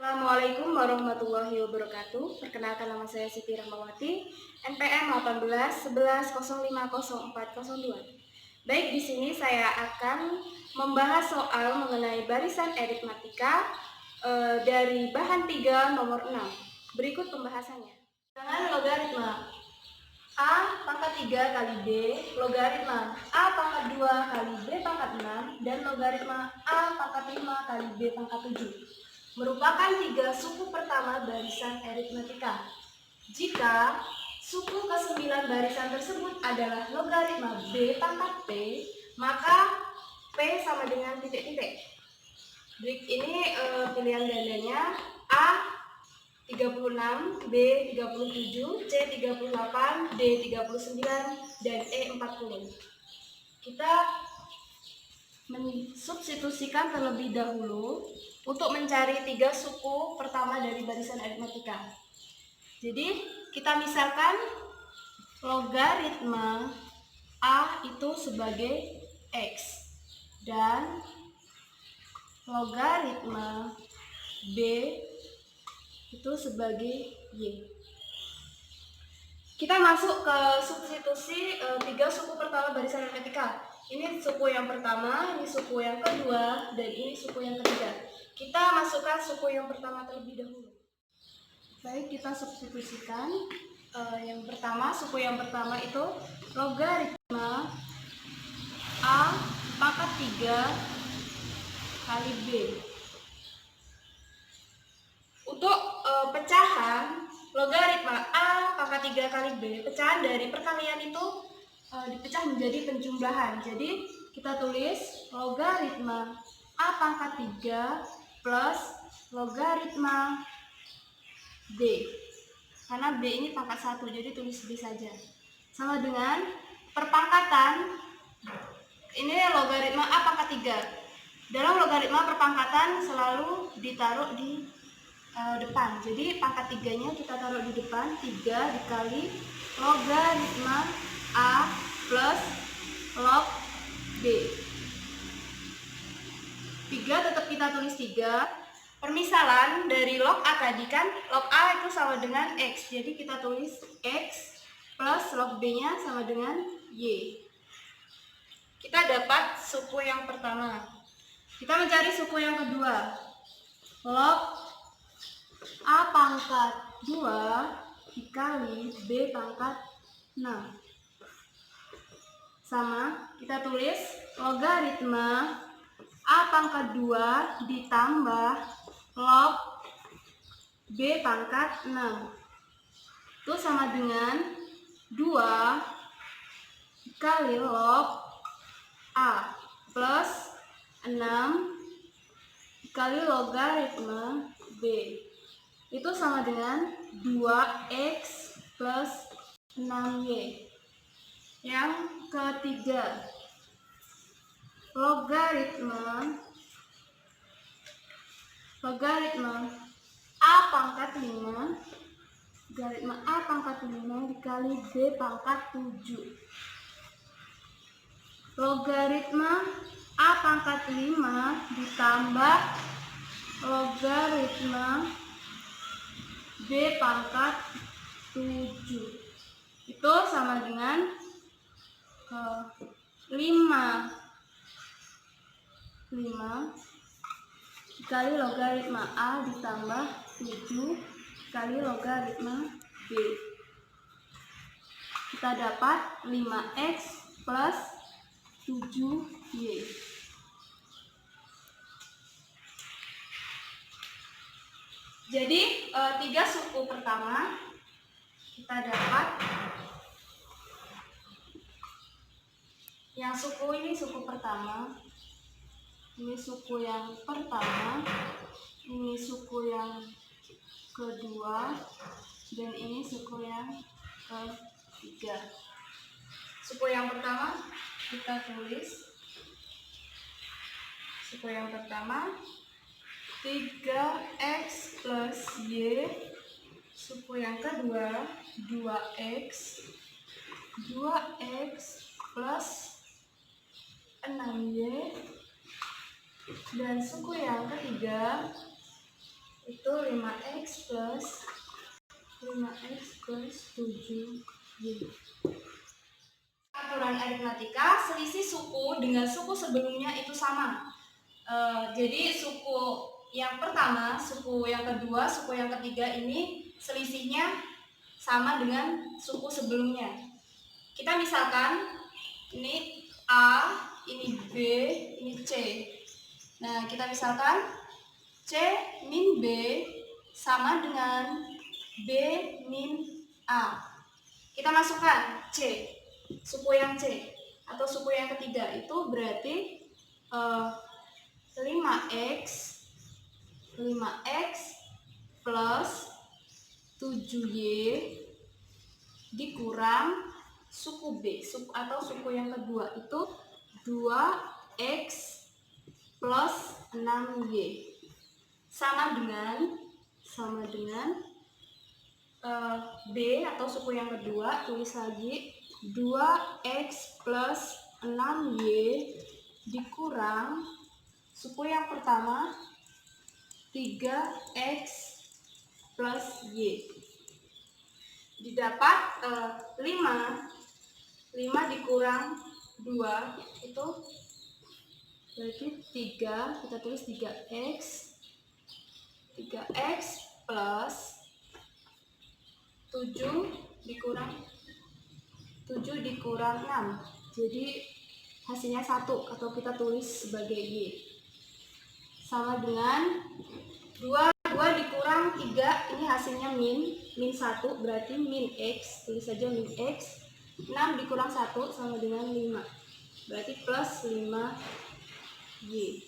Assalamualaikum warahmatullahi wabarakatuh. Perkenalkan, nama saya Siti Rahmawati, NPM 1811050402. Baik, di sini saya akan membahas soal mengenai barisan aritmatika dari bahan 3 nomor 6. Berikut pembahasannya. Dengan logaritma A pangkat 3 kali B, logaritma A pangkat 2 kali B pangkat 6, dan logaritma A pangkat 5 kali B pangkat 7 merupakan 3 suku pertama barisan aritmatika. Jika suku ke-9 barisan tersebut adalah logaritma B pangkat P, maka P sama dengan titik-titik. Ini pilihan gandanya A 36, B 37, C 38, D 39, dan E 40. Kita mensubstitusikan terlebih dahulu untuk mencari 3 suku pertama dari barisan aritmatika. Jadi kita misalkan logaritma A itu sebagai X dan logaritma B itu sebagai Y. Kita masuk ke substitusi 3 suku pertama barisan aritmatika. Ini suku yang pertama, ini suku yang kedua, dan ini suku yang ketiga. Kita masukkan suku yang pertama terlebih dahulu. Baik, kita substitusikan. Suku yang pertama itu logaritma A pangkat 3 kali B. Untuk pecahan logaritma A pangkat 3 kali B, pecahan dari perkalian itu dipecah menjadi penjumlahan. Jadi kita tulis logaritma A pangkat 3 plus logaritma B. Karena B ini pangkat 1, jadi tulis B saja. Sama dengan perpangkatan, ini logaritma A pangkat 3. Dalam logaritma perpangkatan selalu ditaruh di depan. Jadi pangkat 3-nya kita taruh di depan, 3 dikali logaritma A plus log B. 3 tetap kita tulis 3. Permisalan dari log A tadi kan, log A itu sama dengan X. Jadi kita tulis X plus log B-nya sama dengan Y. Kita dapat suku yang pertama. Kita mencari suku yang kedua. Log A pangkat 2 dikali B pangkat 6. Sama, kita tulis logaritma A pangkat 2 ditambah log B pangkat 6. Itu sama dengan 2 dikali log A plus 6 dikali logaritma B. Itu sama dengan 2X plus 6Y. Yang ketiga, logaritma A pangkat 5 dikali B pangkat 7. Logaritma A pangkat 5 ditambah logaritma B pangkat 7. Itu sama dengan 5 dikali logaritma A ditambah 7 dikali logaritma B. Kita dapat 5X plus 7Y. Jadi 3 suku pertama kita dapat. Yang suku ini suku pertama, ini suku yang pertama, ini suku yang kedua, dan ini suku yang ketiga. Suku yang pertama kita tulis, suku yang pertama 3X plus Y. Suku yang kedua 2X plus 6Y. Dan suku yang ketiga itu 5x plus 7y. Aturan aritmatika, selisih suku dengan suku sebelumnya itu sama. Jadi suku yang pertama, suku yang kedua, suku yang ketiga ini selisihnya sama dengan suku sebelumnya. Kita misalkan ini A, ini B, ini C. Nah, kita misalkan C min B sama dengan B min A. Kita masukkan C, suku yang C atau suku yang ketiga itu berarti 5x plus 7y dikurang suku B, atau suku yang kedua itu 2x plus 6y sama dengan B atau suku yang kedua, tulis lagi 2x plus 6y dikurang suku yang pertama 3x plus y. Didapat 5 dikurang 2 itu berarti 3, kita tulis 3x plus 7 dikurang 6, jadi hasilnya 1 atau kita tulis sebagai y sama dengan 2 dikurang 3, ini hasilnya min 1 berarti min x, tulis saja min x. 6 dikurang 1 sama dengan 5 berarti plus 5y.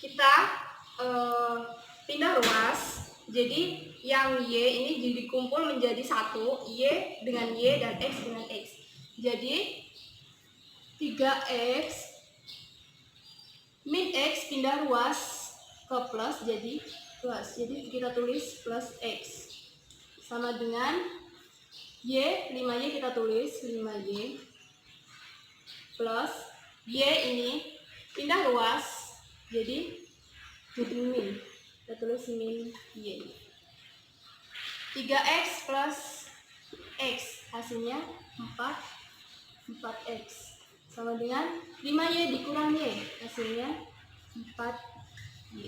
Kita pindah ruas, jadi yang y ini jadi kumpul menjadi 1, y dengan y dan x dengan x. Jadi 3x min x pindah ruas ke plus jadi plus, jadi kita tulis plus x sama dengan y, 5y kita tulis 5y plus y ini pindah ruas jadi min, kita tulis min y. 3x plus x hasilnya 4x sama dengan 5y dikurang y hasilnya 4y.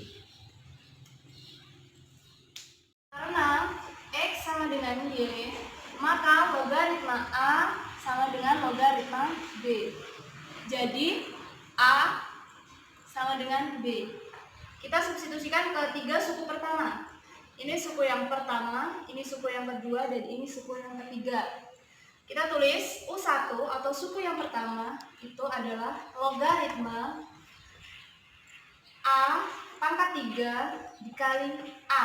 Karena x sama dengan y, maka logaritma a sama dengan logaritma b. Jadi a sama dengan b. Kita substitusikan ke 3 suku pertama. Ini suku yang pertama, ini suku yang kedua, dan ini suku yang ketiga. Kita tulis U1 atau suku yang pertama itu adalah logaritma A pangkat 3 dikali A.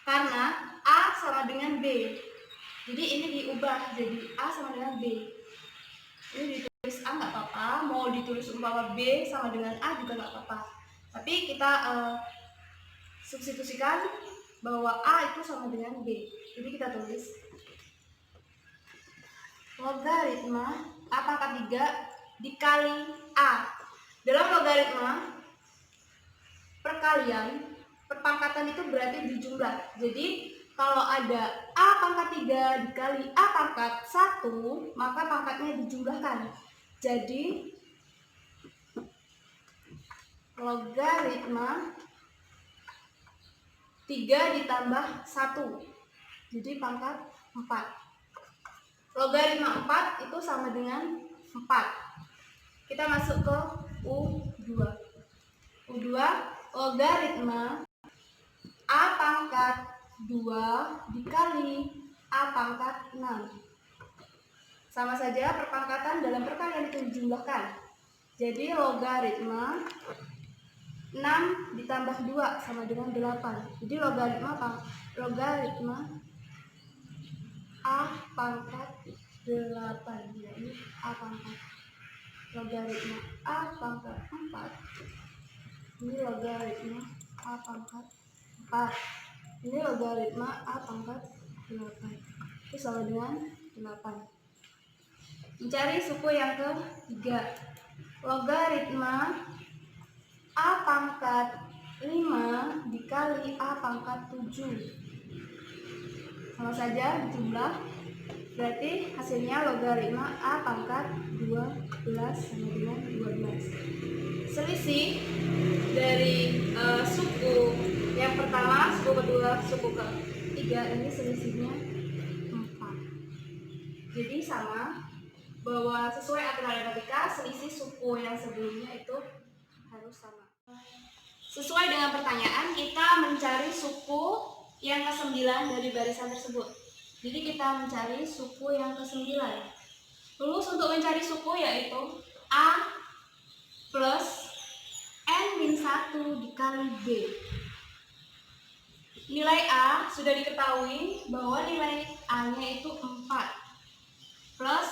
Karena A sama dengan B. Jadi ini diubah jadi A sama dengan B. Ini ditulis A nggak apa-apa, mau ditulis umpama B sama dengan A juga nggak apa-apa. Tapi kita substitusikan bahwa A itu sama dengan B. Jadi kita tulis logaritma A pangkat 3 dikali A. Dalam logaritma perkalian, perpangkatan itu berarti dijumlah. Jadi kalau ada A pangkat 3 dikali A pangkat 1, maka pangkatnya dijumlahkan. Jadi logaritma 3 ditambah 1, jadi pangkat 4. Logaritma 4 itu sama dengan 4. Kita masuk ke U2. U2 logaritma A pangkat 2 dikali A pangkat 6. Sama saja perpangkatan dalam perkalian itu dijumlahkan. Jadi logaritma 6 ditambah 2 sama dengan 8. Jadi logaritma A pangkat 8, ya, ini A pangkat. Logaritma A pangkat 4, ini logaritma A pangkat 4, ini logaritma A pangkat 8, itu sama dengan 8. Mencari suku yang ketiga. logaritma A pangkat 5 dikali A pangkat 7. Sama saja dijumlah, berarti hasilnya logaritma A pangkat 12 sama dengan 12. Selisih dari suku yang pertama, suku kedua, suku ketiga, ini selisihnya 4. Jadi sama, bahwa sesuai aturan matematika, selisih suku yang sebelumnya itu harus sama. Sesuai dengan pertanyaan, kita mencari suku yang ke-9 dari barisan tersebut. Jadi kita mencari suku yang ke-9. Rumus untuk mencari suku yaitu A plus N-1 dikali B. Nilai A sudah diketahui bahwa nilai A-nya itu 4. Plus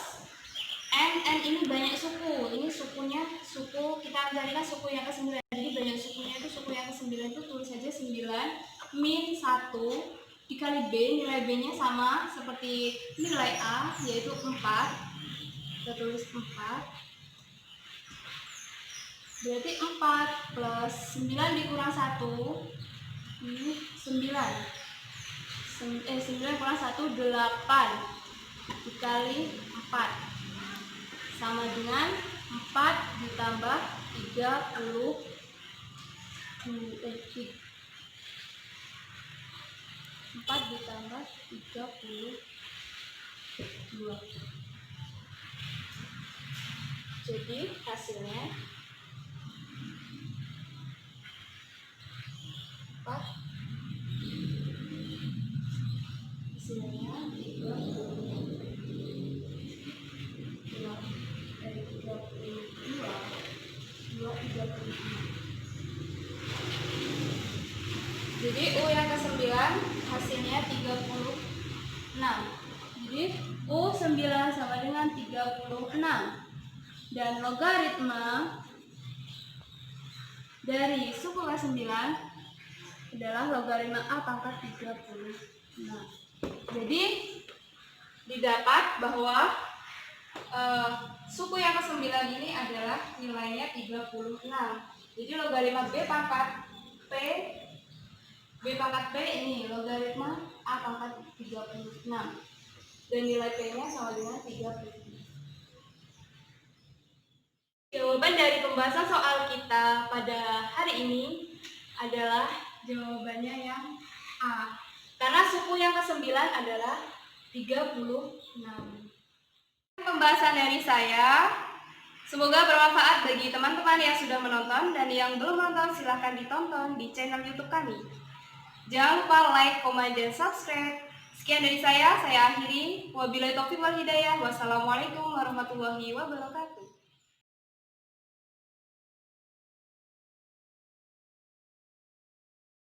N ini banyak suku. Ini sukunya, kita mencarikan suku yang ke-9. Jadi banyak sukunya itu, suku yang ke-9 itu tulis saja 9 min 1 dikali B. Nilai B-nya sama seperti nilai A, yaitu 4. Kita tulis 4. Berarti 4 plus 9 dikurang 1, ini 9. 9 kurang 1, 8 dikali 4 sama dengan 4 ditambah 32. 4 ditambah 32. Jadi hasilnya 4, hasilnya 32. Jadi U yang ke-9 hasilnya 36. Jadi U9 sama dengan 36. Dan logaritma dari suku ke-9 adalah logaritma A pangkat 36. Jadi didapat bahwa suku yang ke-9 ini adalah nilainya 36. Jadi logaritma B pangkat P ini logaritma A pangkat 36. Dan nilai P-nya sama dengan 36. Jawaban dari pembahasan soal kita pada hari ini adalah jawabannya yang A. Karena suku yang ke-9 adalah 36. Pembahasan dari saya, semoga bermanfaat bagi teman-teman yang sudah menonton, dan yang belum menonton silahkan ditonton di channel YouTube kami. Jangan lupa like, komen, dan subscribe. Sekian dari saya akhiri. Wabillahi taufiq wal hidayah. Wassalamualaikum warahmatullahi wabarakatuh.